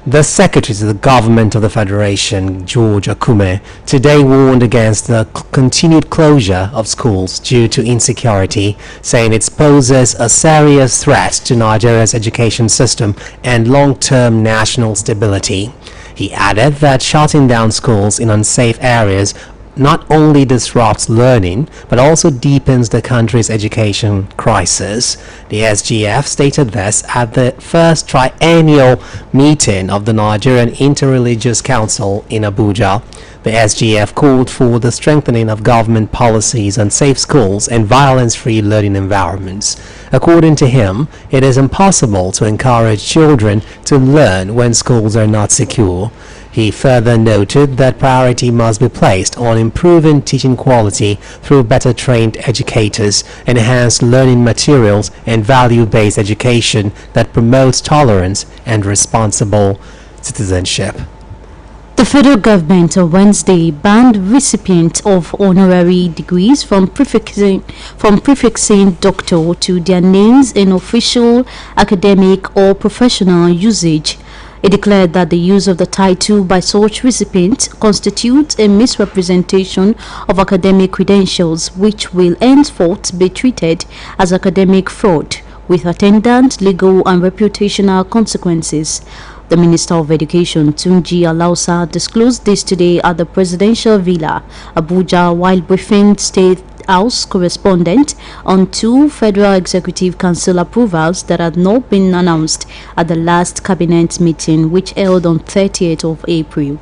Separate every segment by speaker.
Speaker 1: The Secretary to the Government of the Federation, George Akume, today warned against the continued closure of schools due to insecurity, saying it poses a serious threat to Nigeria's education system and long-term national stability. He added that shutting down schools in unsafe areas not only disrupts learning, but also deepens the country's education crisis. The SGF stated this at the first triennial meeting of the Nigerian Interreligious Council in Abuja. The SGF called for the strengthening of government policies on safe schools and violence-free learning environments. According to him, it is impossible to encourage children to learn when schools are not secure. He further noted that priority must be placed on improving teaching quality through better trained educators, enhanced learning materials, and value-based education that promotes tolerance and responsible citizenship.
Speaker 2: The federal government on Wednesday banned recipients of honorary degrees from prefixing doctor to their names in official, academic, or professional usage. It declared that the use of the title by such recipients constitutes a misrepresentation of academic credentials, which will henceforth be treated as academic fraud, with attendant legal and reputational consequences. The Minister of Education, Tunji Alausa, disclosed this today at the Presidential Villa, Abuja, while briefing State House correspondent on two Federal Executive Council approvals that had not been announced at the last cabinet meeting, which held on 30th of April.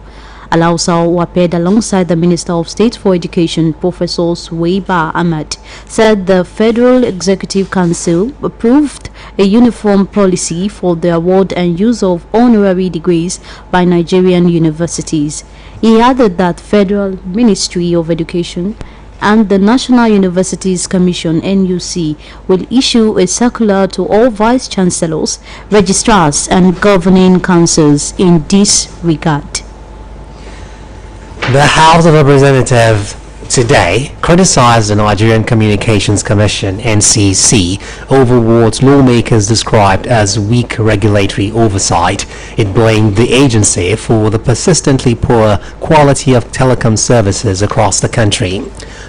Speaker 2: Alausa, who appeared alongside the Minister of State for Education, Professor Suwaiba Ahmad, said the Federal Executive Council approved a uniform policy for the award and use of honorary degrees by Nigerian universities. He added that Federal Ministry of Education and the National Universities Commission (NUC) will issue a circular to all vice chancellors, registrars, and governing councils in this regard.
Speaker 1: The House of Representatives today criticized the Nigerian Communications Commission (NCC) over what lawmakers described as weak regulatory oversight. It blamed the agency for the persistently poor quality of telecom services across the country.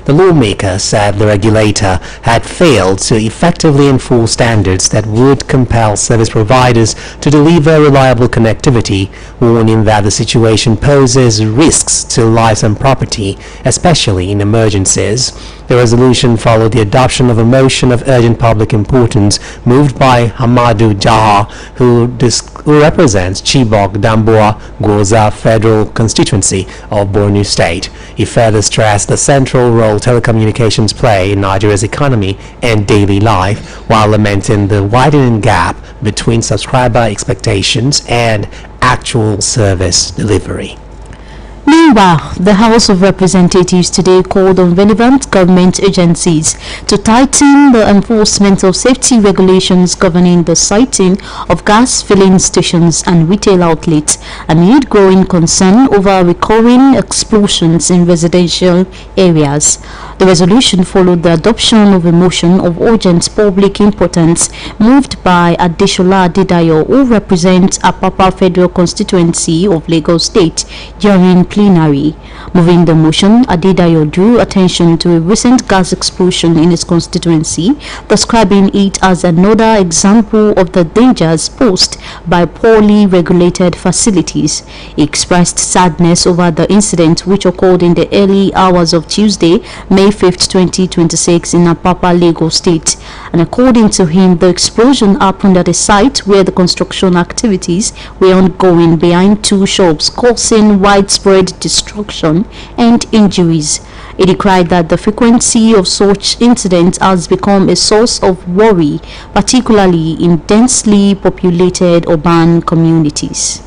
Speaker 1: The lawmaker said the regulator had failed to effectively enforce standards that would compel service providers to deliver reliable connectivity, warning that the situation poses risks to lives and property, especially in emergencies. The resolution followed the adoption of a motion of urgent public importance moved by Hamadu Jaha, who represents Chibok, Damboa, Goza Federal Constituency of Borno State. He further stressed the central role telecommunications play in Nigeria's economy and daily life, while lamenting the widening gap between subscriber expectations and actual service delivery.
Speaker 2: Meanwhile, the House of Representatives today called on relevant government agencies to tighten the enforcement of safety regulations governing the siting of gas filling stations and retail outlets amid growing concern over recurring explosions in residential areas. The resolution followed the adoption of a motion of urgent public importance moved by Adeshola Adedayo, who represents Apapa Federal Constituency of Lagos State, during plenary. Moving the motion, Adedayo drew attention to a recent gas explosion in his constituency, describing it as another example of the dangers posed by poorly regulated facilities. He expressed sadness over the incident, which occurred in the early hours of Tuesday, May 5th, 2026 in Apapa, Lagos State. And according to him, the explosion happened at a site where the construction activities were ongoing behind two shops, causing widespread destruction and injuries. He decried that the frequency of such incidents has become a source of worry, particularly in densely populated urban communities.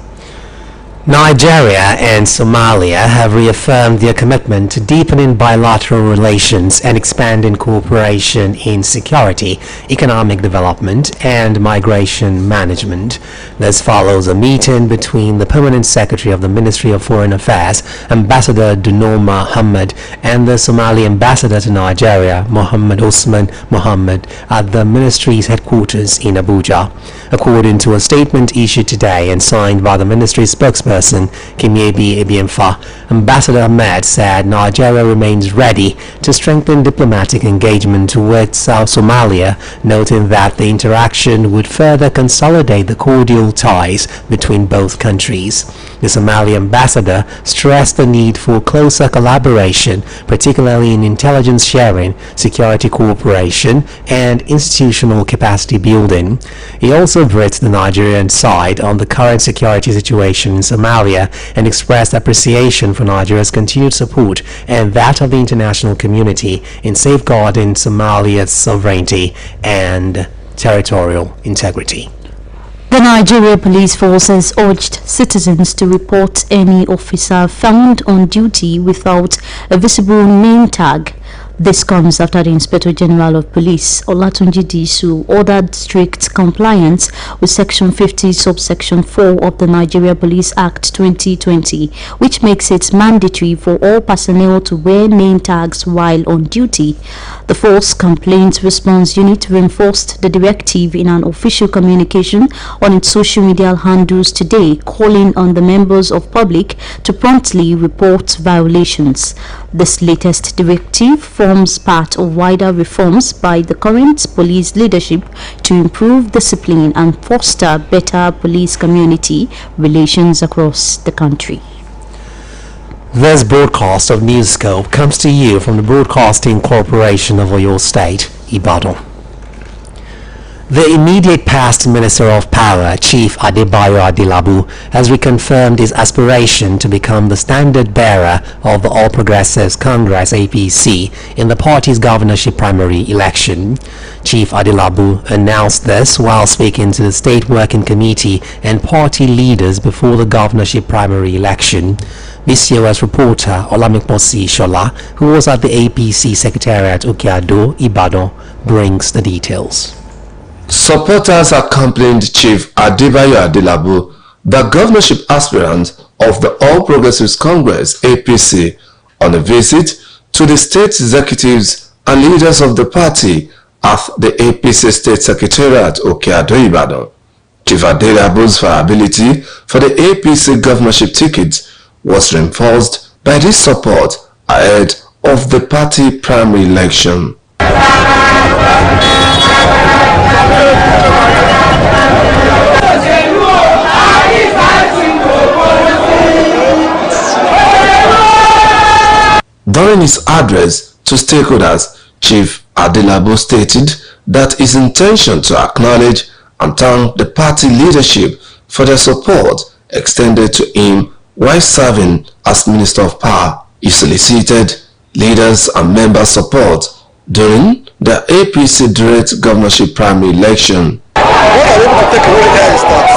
Speaker 1: Nigeria and Somalia have reaffirmed their commitment to deepening bilateral relations and expanding cooperation in security, economic development, and migration management. This follows a meeting between the Permanent Secretary of the Ministry of Foreign Affairs, Ambassador Dunoma Hamad, and the Somali Ambassador to Nigeria, Mohammed Osman Mohammed, at the ministry's headquarters in Abuja. According to a statement issued today and signed by the ministry spokesperson Kimiebi Ebiemfa, Ambassador Ahmed said Nigeria remains ready to strengthen diplomatic engagement with South Somalia, noting that the interaction would further consolidate the cordial ties between both countries. The Somali ambassador stressed the need for closer collaboration, particularly in intelligence sharing, security cooperation, and institutional capacity building. He also briefed the Nigerian side on the current security situation in Somalia and expressed appreciation for Nigeria's continued support and that of the international community in safeguarding Somalia's sovereignty and territorial integrity.
Speaker 2: The Nigeria Police Force has urged citizens to report any officer found on duty without a visible name tag. This comes after the Inspector General of Police, Olatunji Disu, ordered strict compliance with Section 50, Subsection 4 of the Nigeria Police Act 2020, which makes it mandatory for all personnel to wear name tags while on duty. The Force Complaint Response Unit reinforced the directive in an official communication on its social media handles today, calling on the members of public to promptly report violations. This latest directive forms part of wider reforms by the current police leadership to improve discipline and foster better police-community relations across the country.
Speaker 1: This broadcast of Newscope comes to you from the Broadcasting Corporation of Oyo State, Ibadan. The immediate past Minister of Power, Chief Adebayo Adelabu, has reconfirmed his aspiration to become the standard-bearer of the All Progressives Congress (APC) in the party's governorship primary election. Chief Adelabu announced this while speaking to the State Working Committee and party leaders before the governorship primary election. BCOS reporter Olamikposi Shola, who was at the APC Secretariat Okeado, Ibadan, brings the details.
Speaker 3: Supporters accompanied Chief Adebayo Adelabu, the governorship aspirant of the All Progressives Congress (APC), on a visit to the state executives and leaders of the party at the APC State Secretariat Okeado, Ibadan. Chief Adelabu's viability for the APC governorship ticket was reinforced by this support ahead of the party primary election. During his address to stakeholders, Chief Adelabu stated that his intention to acknowledge and thank the party leadership for their support extended to him while serving as Minister of Power. He solicited leaders and members' support during the APC direct governorship primary election.
Speaker 4: What I want to take away here is that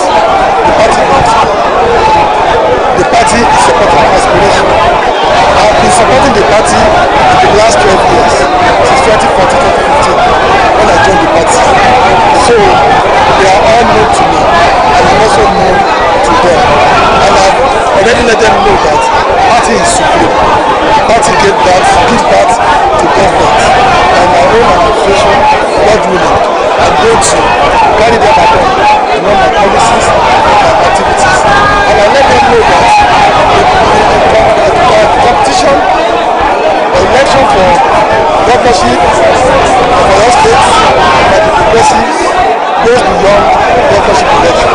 Speaker 4: the party is supporting aspiration. I've been supporting the party in the last 12 years, since 2014-2015, when I joined the party. So they are all known to me, and I'm also known to them. And I've already let them know that party is supreme. The party gives that to government. And my own administration, God willing, I'm going to carry them along in all my policies and activities. And I let them know that the competition or election for governorship of Oyo State by the progressives goes beyond governorship election.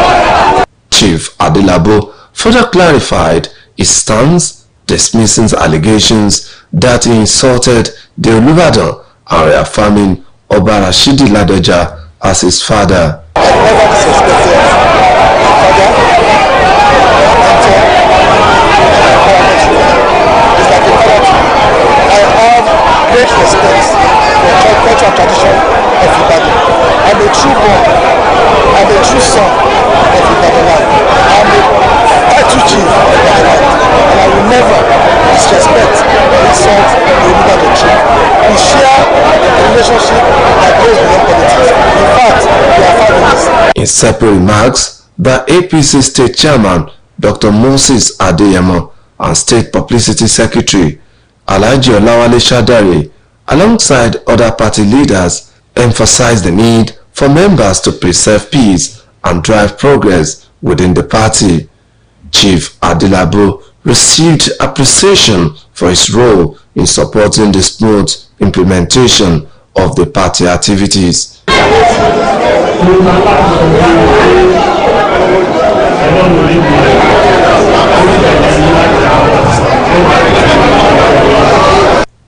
Speaker 3: Chief Adelabu further clarified his stance, dismissing allegations that he insulted the Oluyole and reaffirming Oba Rashidi Ladoja as his father.
Speaker 4: I never disrespected my father, my mentor, my parliamentary. It's like a father to me. I have great respect for the culture and tradition of Ibadan. I'm a true born. I'm a true son of Ibadan land. I'm a title chief of Ibadan land. And I will never disrespect or insult the Ibadan chief. We share a relationship that goes beyond politics. In fact, we are families.
Speaker 3: In separate remarks, the APC State Chairman Dr. Moses Adeyemo and State Publicity Secretary Alhaji Oluyole Shadari, alongside other party leaders, emphasized the need for members to preserve peace and drive progress within the party. Chief Adelabu received appreciation for his role in supporting the smooth implementation of the party activities.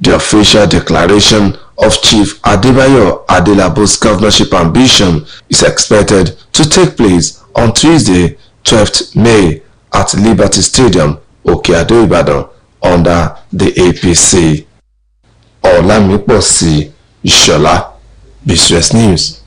Speaker 3: The official declaration of Chief Adebayo Adelabu's governorship ambition is expected to take place on Tuesday, 12th May at Liberty Stadium, Okeado, Ibadan, under the APC. Olamiposi Ishola, BCS News.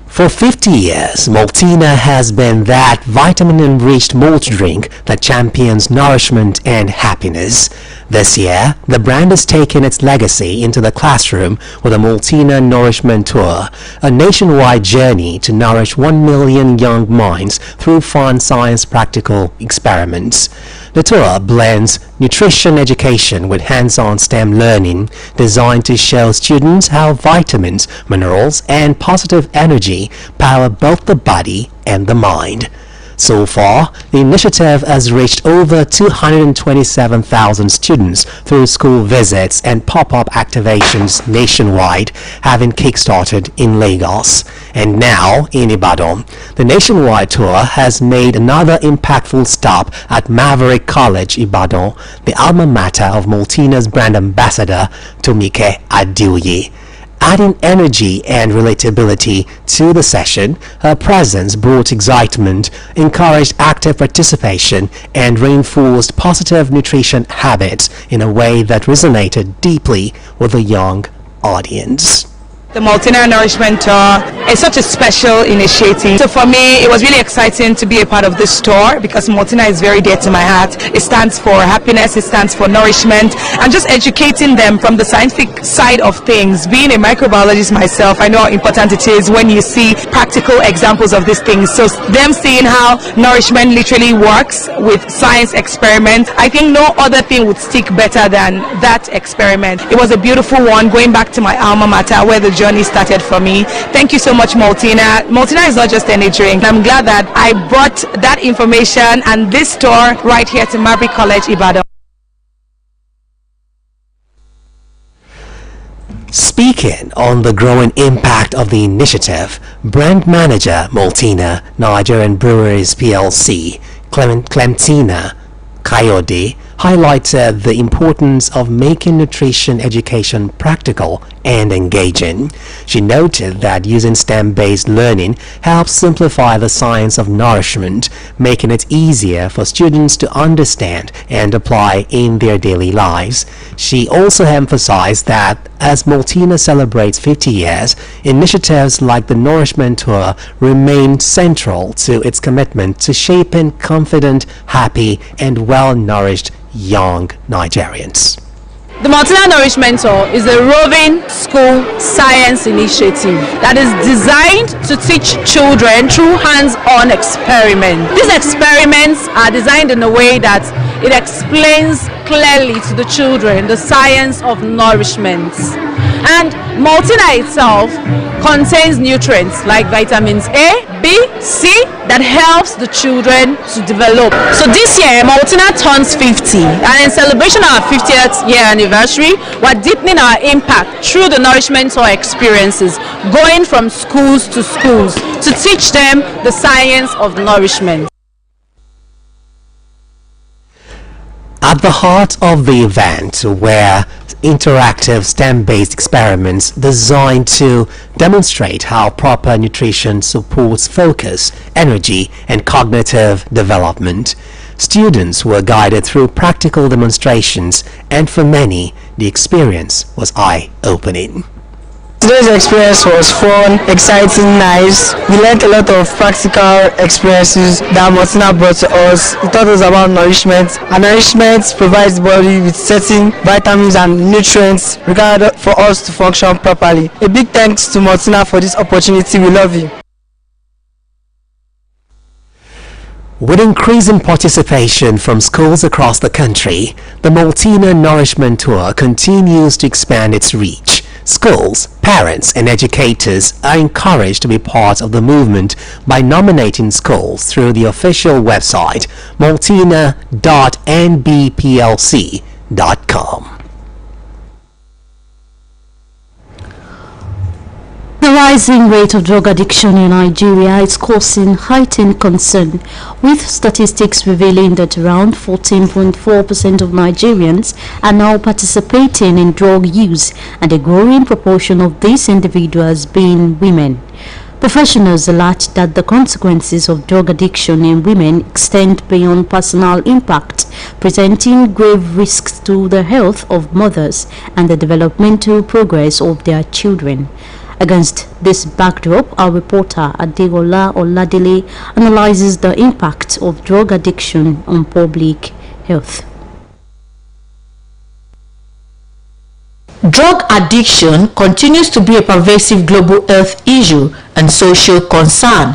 Speaker 1: For 50 years, Maltina has been that vitamin-enriched malt drink that champions nourishment and happiness. This year, the brand is taking its legacy into the classroom with a Maltina Nourishment Tour, a nationwide journey to nourish 1 million young minds through fun science practical experiments. The tour blends nutrition education with hands-on STEM learning, designed to show students how vitamins, minerals, and positive energy power both the body and the mind. So far, the initiative has reached over 227,000 students through school visits and pop-up activations nationwide, having kick-started in Lagos. And now, in Ibadan, the nationwide tour has made another impactful stop at Maverick College, Ibadan, the alma mater of Maltina's brand ambassador, Tomike Adeoye. Adding energy and relatability to the session, her presence brought excitement, encouraged active participation, and reinforced positive nutrition habits in a way that resonated deeply with the young audience.
Speaker 5: The Maltina Nourishment Tour is such a special initiative. So for me, it was really exciting to be a part of this tour because Maltina is very dear to my heart. It stands for happiness, it stands for nourishment, and just educating them from the scientific side of things. Being a microbiologist myself, I know how important it is when you see practical examples of these things. So them seeing how nourishment literally works with science experiments, I think no other thing would stick better than that experiment. It was a beautiful one, going back to my alma mater where the journey started for me. Thank you so much, Maltina. Maltina is not just any drink. I'm glad that I brought that information and this tour right here to Maverick College, Ibadan.
Speaker 1: Speaking on the growing impact of the initiative, brand manager Maltina Nigerian Breweries PLC, Clementina Kayode, highlighted the importance of making nutrition education practical and engaging. She noted that using STEM-based learning helps simplify the science of nourishment, making it easier for students to understand and apply in their daily lives. She also emphasized that as Maltina celebrates 50 years, initiatives like the Nourishment Tour remain central to its commitment to shaping confident, happy, and well-nourished young Nigerians.
Speaker 6: The Maltina Nourishment Tour is a roving school science initiative that is designed to teach children through hands-on experiments. These experiments are designed in a way that it explains clearly to the children the science of nourishment. And Maltina itself contains nutrients like vitamins A, B, C that helps the children to develop. So this year Maltina turns 50, and in celebration of our 50th year anniversary, we're deepening our impact through the Nourishment Tour experiences, going from schools to schools to teach them the science of nourishment.
Speaker 1: At the heart of the event were interactive STEM-based experiments designed to demonstrate how proper nutrition supports focus, energy, and cognitive development. Students were guided through practical demonstrations, and for many, the experience was eye-opening.
Speaker 7: Today's experience was fun, exciting, nice. We learned a lot of practical experiences that Maltina brought to us. It taught us about nourishment, and nourishment provides the body with certain vitamins and nutrients required for us to function properly. A big thanks to Maltina for this opportunity. We love you.
Speaker 1: With increasing participation from schools across the country, the Maltina Nourishment Tour continues to expand its reach. Schools, parents and educators are encouraged to be part of the movement by nominating schools through the official website multina.nbplc.com.
Speaker 2: The rising rate of drug addiction in Nigeria is causing heightened concern, with statistics revealing that around 14.4% of Nigerians are now participating in drug use, and a growing proportion of these individuals being women. Professionals alert that the consequences of drug addiction in women extend beyond personal impact, presenting grave risks to the health of mothers and the developmental progress of their children. Against this backdrop, our reporter Adeola Oladele analyzes the impact of drug addiction on public health.
Speaker 8: Drug addiction continues to be a pervasive global health issue and social concern,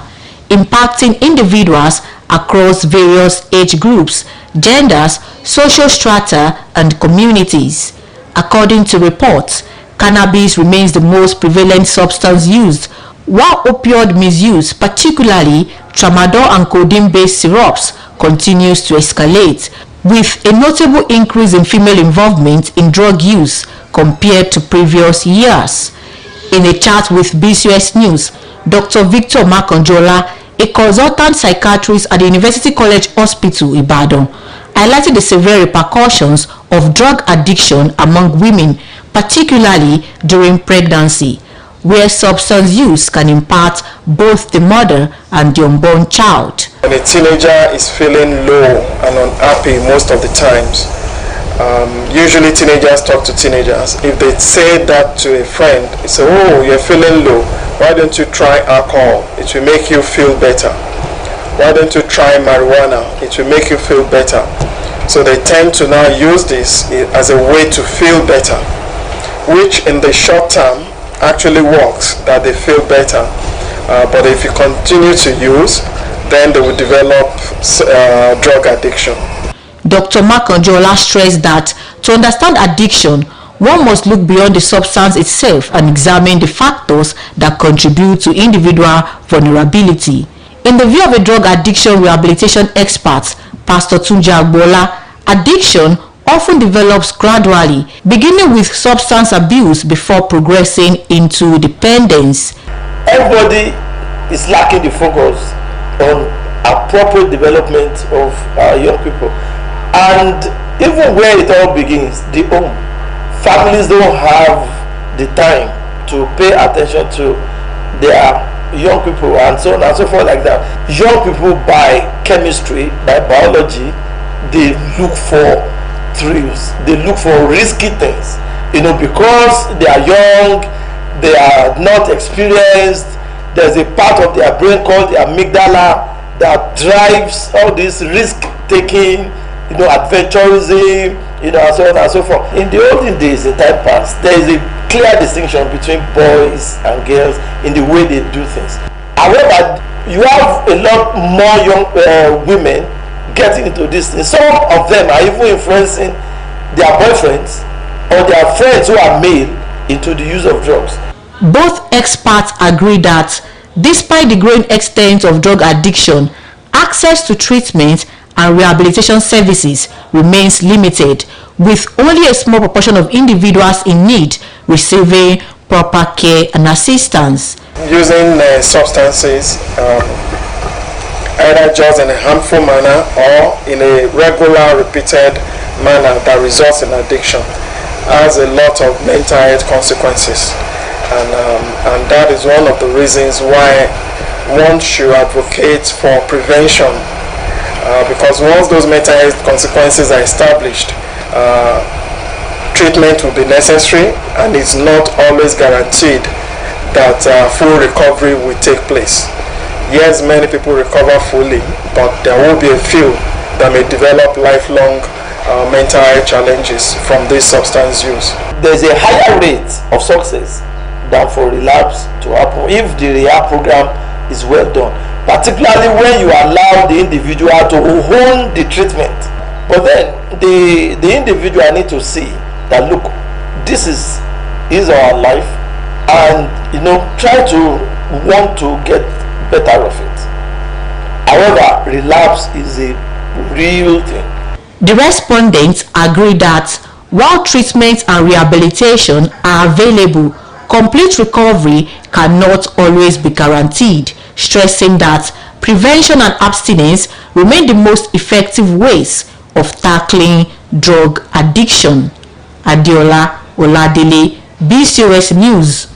Speaker 8: impacting individuals across various age groups, genders, social strata, and communities. According to reports, cannabis remains the most prevalent substance used, while opioid misuse, particularly tramadol and codeine-based syrups, continues to escalate, with a notable increase in female involvement in drug use compared to previous years. In a chat with BCS News, Dr. Victor Makanjola, a consultant psychiatrist at the University College Hospital, Ibadan, highlighted the severe repercussions of drug addiction among women, particularly during pregnancy, where substance use can impact both the mother and the unborn child.
Speaker 4: When a teenager is feeling low and unhappy most of the times, usually teenagers talk to teenagers. If they say that to a friend, they say, "Oh, you're feeling low, why don't you try alcohol? It will make you feel better. Why don't you try marijuana? It will make you feel better." So they tend to now use this as a way to feel better, which in the short term actually works, that they feel better. But if you continue to use, then they will develop drug addiction.
Speaker 8: Dr. Makanjola stressed that to understand addiction, one must look beyond the substance itself and examine the factors that contribute to individual vulnerability. In the view of a drug addiction rehabilitation expert, Pastor Tunji Agbola, addiction often develops gradually, beginning with substance abuse before progressing into dependence.
Speaker 9: Everybody is lacking the focus on appropriate development of young people. And even where it all begins, the home. Families don't have the time to pay attention to their young people and so on and so forth like that. Young people, by chemistry, by biology, they look for thrills, they look for risky things, because they are young, they are not experienced. There's a part of their brain called the amygdala that drives all this risk taking, adventurism, and so on and so forth. In the olden days, in time past, there is a clear distinction between boys and girls in the way they do things. However, you have a lot more young women getting into this thing. Some of them are even influencing their boyfriends or their friends who are male into the use of drugs.
Speaker 8: Both experts agree that despite the growing extent of drug addiction, access to treatment and rehabilitation services remains limited, with only a small proportion of individuals in need receiving proper care and assistance.
Speaker 4: Using substances, either just in a harmful manner or in a regular, repeated manner that results in addiction, has a lot of mental health consequences. And that is one of the reasons why one should advocate for prevention, because once those mental health consequences are established, treatment will be necessary, and it's not always guaranteed that full recovery will take place. Yes, many people recover fully, but there will be a few that may develop lifelong mental health challenges from this substance use.
Speaker 9: There's a higher rate of success than for relapse to happen if the rehab program is well done, particularly when you allow the individual to own the treatment. But then the individual need to see that, look, this is is our life, and try to want to get better of it. However, relapse is a real thing.
Speaker 8: The respondents agree that while treatment and rehabilitation are available, complete recovery cannot always be guaranteed, stressing that prevention and abstinence remain the most effective ways of tackling drug addiction. Adiola Oladele, BCOS News.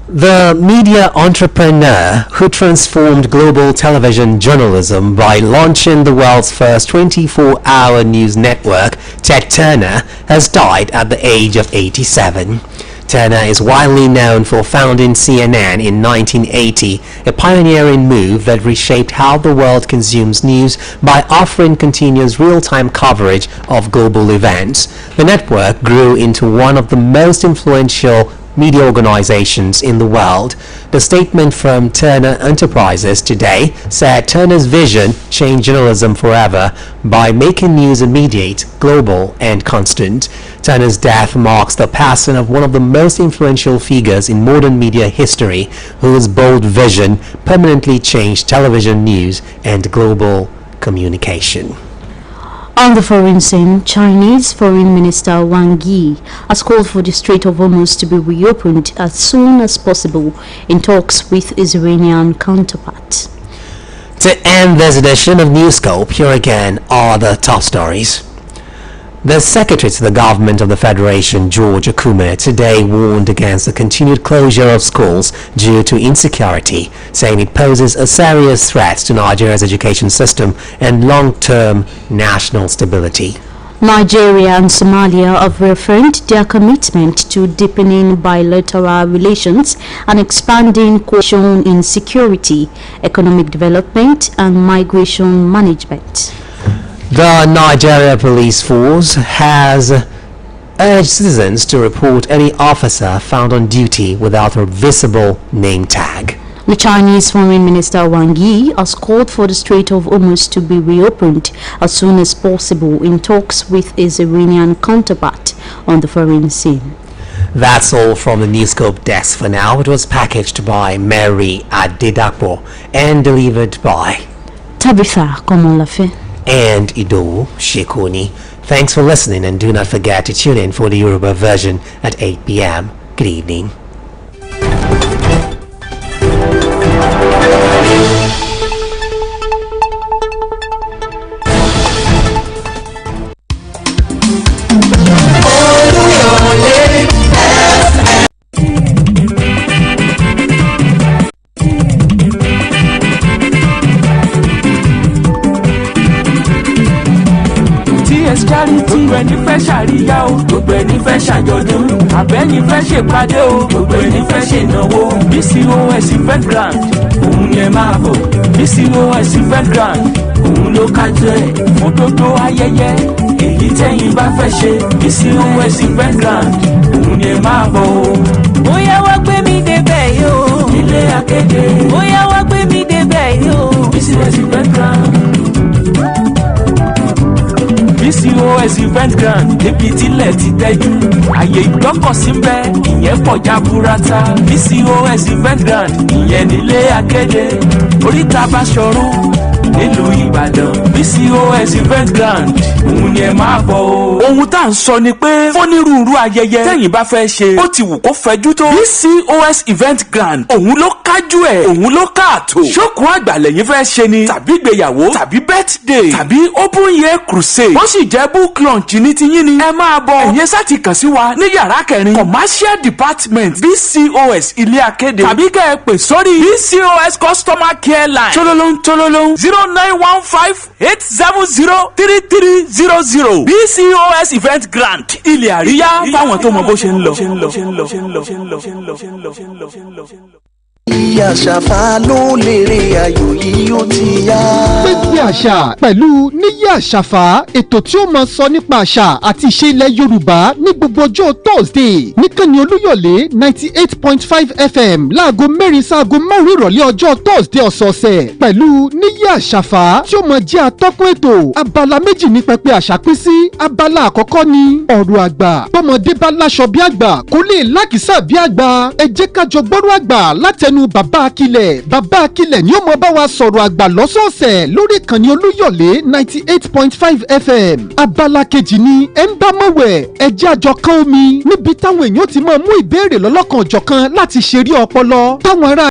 Speaker 1: The media entrepreneur who transformed global television journalism by launching the world's first 24-hour news network, Ted Turner, has died at the age of 87. Turner is widely known for founding CNN in 1980, a pioneering move that reshaped how the world consumes news by offering continuous real-time coverage of global events. The network grew into one of the most influential media organizations in the world. The statement from Turner Enterprises today said Turner's vision changed journalism forever by making news immediate, global, and constant. Turner's death marks the passing of one of the most influential figures in modern media history, whose bold vision permanently changed television news and global communication.
Speaker 2: On the foreign scene, Chinese Foreign Minister Wang Yi has called for the Strait of Hormuz to be reopened as soon as possible in talks with its Iranian counterpart.
Speaker 1: To end this edition of Newscope, here again are the top stories. The Secretary to the Government of the Federation, George Akume, today warned against the continued closure of schools due to insecurity, saying it poses a serious threat to Nigeria's education system and long-term national stability.
Speaker 2: Nigeria and Somalia have reaffirmed their commitment to deepening bilateral relations and expanding cooperation in security, economic development, and migration management.
Speaker 1: The Nigeria Police Force has urged citizens to report any officer found on duty without a visible name tag.
Speaker 2: The Chinese Foreign Minister Wang Yi has called for the Strait of Hormuz to be reopened as soon as possible in talks with his Iranian counterpart on the foreign scene.
Speaker 1: That's all from the Newscope desk for now. It was packaged by Mary Adedapo and delivered by
Speaker 2: Tabitha Komolafe
Speaker 1: and Ido Shekoni. Thanks for listening, and do not forget to tune in for the Yoruba version at 8 p.m. Good evening.
Speaker 10: Gbogbo ẹni fẹ́ ṣàríyá o, gbogbo ẹni fẹ́ ṣàjọ̀dún, àbẹ́ni fẹ́ ṣèpàdé o, gbogbo ẹni fẹ́ ṣènáwó. BCOS event grand, òun ni ẹ máa bọ̀. BCOS event grand, òun ló kájú ẹ̀ fún gbogbo ayẹyẹ. Èyí tẹ́yin bá fẹ́ ṣe, BCOS event grand, òun ni ẹ máa bọ̀ o. Bóyá wá gbé mi débẹ̀ yóò, ilé akéde. Bóyá wá gbé mi débẹ̀ yóò, BCOS event grand. BCOS event grand níbi tílẹ̀ ti tẹ́jú, àyè ìgbọ́kọ̀sí ń bẹ ìyẹn pọ̀ jaburata. BCOS event grand ìyẹn nílé akéde, oríta Báṣọ̀run nílùú Ìbàdàn. BCOS event grand òun ni ẹ máa bọ̀ o. Ohun tá à ń sọ ni pé fónírúurú ayẹyẹ tẹ́yin bá fẹ́ ṣe, ó ti wù kó fẹjú tó, BCOS event grand òun ló kájú ẹ̀, òun ló káàtó. Ṣókùn àgbà lẹ́yìn fẹ́ ṣe ni, tàbí ìgbéyàwó, tàbí birthday, tàbí open year crusade, ó sì jẹ́ book launch ní tiyín ni, ẹ máa bọ̀. Ẹ̀yin sá ti kàn sí wa ní yàrá kẹrin commercial department BCOS ilé akéde, tàbí kẹ́ ẹ pè sórí BCOS customer care line tololong 0915-870-3300. BCOS event grand, ilé àríyá fáwọn tó mọ bó ṣe ń lọ.
Speaker 11: ìyá àṣàfà ló lèrè ayò yìí ó ti yá.
Speaker 12: Gbégbé àṣà pẹ̀lú níyì àṣàfà, ètò tí ó máa sọ nípa àṣà àti ìṣe ilẹ̀ Yorùbá ní gbogbo ọjọ́ Thursday níkànnì Olúyọ̀lé 98.5 FM láago 4 sáago 5 ìrọ̀lẹ́ ọjọ́ Thursday ọ̀sọ̀ọ̀sẹ̀ pẹ̀lú níyì àṣàfà tí ó máa jẹ́ atọ́kùn ètò. Abala méjì ní pẹpẹ àṣà pín sí. Abala àkọ́kọ́ ni ọ̀rọ̀ àgbà. Bọ́mọdé bá láṣọ bí àgbà kó lè lákìsà bí àgbà. Ẹ jẹ́ ká jọ gbọ́rọ̀ àgbà látẹnu bàbá Akilẹ̀. Bàbá Akilẹ̀ ni ó mọ bá wa sọ̀rọ̀ àgbà lọ́sọ̀ọ̀sẹ̀ lórí ìkànnì Olúyọ̀lé 98.5 FM. Abala kejì ni ẹ ń bá mọ̀wẹ̀ ẹ jẹ́ àjọ kan omi níbi táwọn èèyàn ti máa mú ìbéèrè lọ́lọ́kan ọ̀jọ̀kan láti ṣeré ọpọlọ táwọn ará